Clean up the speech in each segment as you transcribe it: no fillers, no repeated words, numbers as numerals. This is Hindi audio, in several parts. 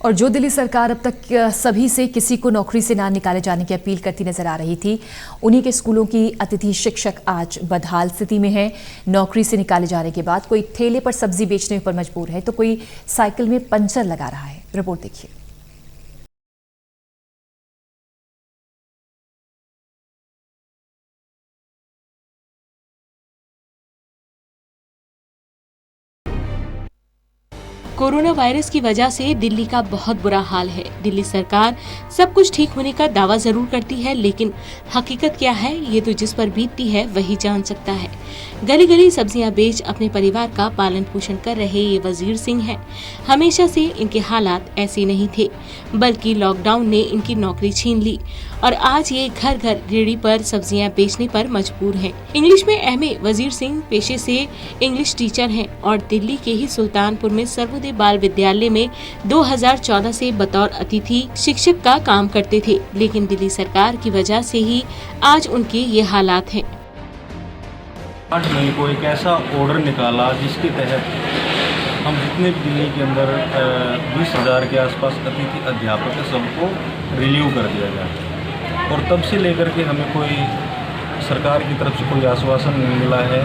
और जो दिल्ली सरकार अब तक सभी से किसी को नौकरी से ना निकाले जाने की अपील करती नजर आ रही थी, उन्हीं के स्कूलों की अतिथि शिक्षक आज बदहाल स्थिति में है। नौकरी से निकाले जाने के बाद कोई ठेले पर सब्जी बेचने पर मजबूर है तो कोई साइकिल में पंचर लगा रहा है। रिपोर्ट देखिए। कोरोना वायरस की वजह से दिल्ली का बहुत बुरा हाल है। दिल्ली सरकार सब कुछ ठीक होने का दावा जरूर करती है, लेकिन हकीकत क्या है ये तो जिस पर बीतती है वही जान सकता है। गली गली सब्जियां बेच अपने परिवार का पालन पोषण कर रहे ये वजीर सिंह हैं। हमेशा से इनके हालात ऐसे नहीं थे, बल्कि लॉकडाउन ने इनकी नौकरी छीन ली और आज ये घर घर रेहड़ी पर सब्जियां बेचने पर मजबूर हैं। इंग्लिश में एमए वजीर सिंह पेशे से इंग्लिश टीचर हैं और दिल्ली के ही सुल्तानपुर में सर्वोदय बाल विद्यालय में 2014 से बतौर अतिथि शिक्षक का काम करते थे, लेकिन दिल्ली सरकार की वजह से ही आज उनके ये हालात हैं। 8 मई को एक ऐसा ऑर्डर निकाला जिसके तहत हम जितने भी दिल्ली के अंदर 20,000 के आसपास अतिथि अध्यापक है सबको रिलीव कर दिया जाए, और तब से लेकर के हमें कोई सरकार की तरफ से कोई आश्वासन नहीं मिला है,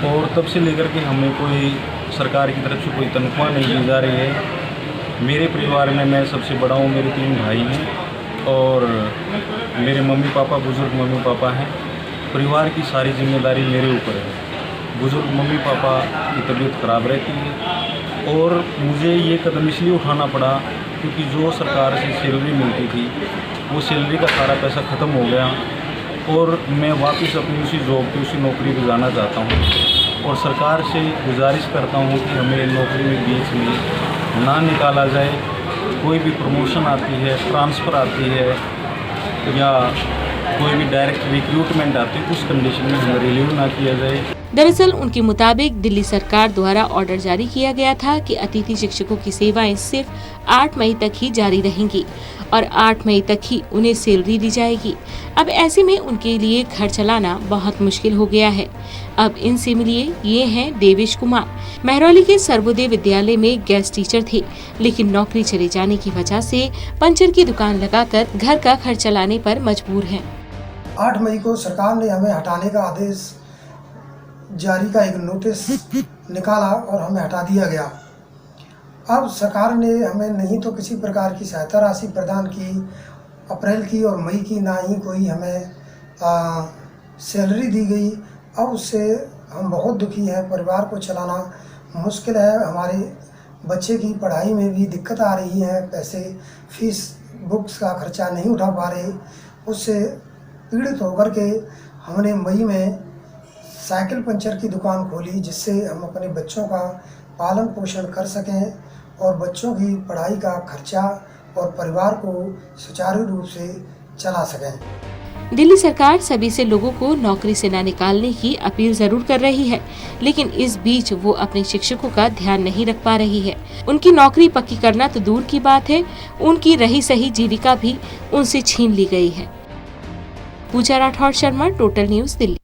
और तब से लेकर के हमें कोई सरकार की तरफ से कोई तनख्वाह नहीं दी जा रही है। मेरे परिवार में मैं सबसे बड़ा हूँ, मेरे 3 भाई हैं और मेरे मम्मी पापा बुज़ुर्ग मम्मी पापा हैं। परिवार की सारी जिम्मेदारी मेरे ऊपर है। बुज़ुर्ग मम्मी पापा की तबीयत ख़राब रहती है और मुझे ये कदम इसलिए उठाना पड़ा क्योंकि जो सरकार से सैलरी मिलती थी वो सैलरी का सारा पैसा ख़त्म हो गया और मैं वापस अपनी उसी जॉब पे उसी नौकरी पे जाना चाहता हूँ, और सरकार से गुजारिश करता हूँ कि हमें नौकरी में बीच में ना निकाला जाए। कोई भी प्रमोशन आती है, ट्रांसफ़र आती है या कोई भी डायरेक्ट रिक्रूटमेंट आती है, उस कंडीशन में हमें रिलीव ना किया जाए। दरअसल उनके मुताबिक दिल्ली सरकार द्वारा ऑर्डर जारी किया गया था कि अतिथि शिक्षकों की सेवाएं सिर्फ 8 मई तक ही जारी रहेंगी और 8 मई तक ही उन्हें सैलरी दी जाएगी। अब ऐसे में उनके लिए घर चलाना बहुत मुश्किल हो गया है। अब इनसे मिलिए, ये हैं देवेश कुमार। महरौली के सर्वोदय विद्यालय में गेस्ट टीचर थे, लेकिन नौकरी चले जाने की वजह से पंचर की दुकान लगाकर घर का खर्च चलाने पर मजबूर हैं। 8 मई को सरकार ने हमें हटाने का आदेश जारी का एक नोटिस निकाला और हमें हटा दिया गया। अब सरकार ने हमें नहीं तो किसी प्रकार की सहायता राशि प्रदान की अप्रैल की और मई की, ना ही कोई हमें सैलरी दी गई। अब उससे हम बहुत दुखी हैं, परिवार को चलाना मुश्किल है। हमारे बच्चे की पढ़ाई में भी दिक्कत आ रही है, पैसे फीस बुक्स का खर्चा नहीं उठा पा रहे। उससे पीड़ित होकर के हमने मई में साइकिल पंचर की दुकान खोली, जिससे हम अपने बच्चों का पालन पोषण कर सकें और बच्चों की पढ़ाई का खर्चा और परिवार को सुचारू रूप से चला सकें। दिल्ली सरकार सभी से लोगों को नौकरी से न निकालने की अपील जरूर कर रही है, लेकिन इस बीच वो अपने शिक्षकों का ध्यान नहीं रख पा रही है। उनकी नौकरी पक्की करना तो दूर की बात है, उनकी रही सही जीविका भी उनसे छीन ली गई है। पूजा राठौर शर्मा, टोटल न्यूज़, दिल्ली।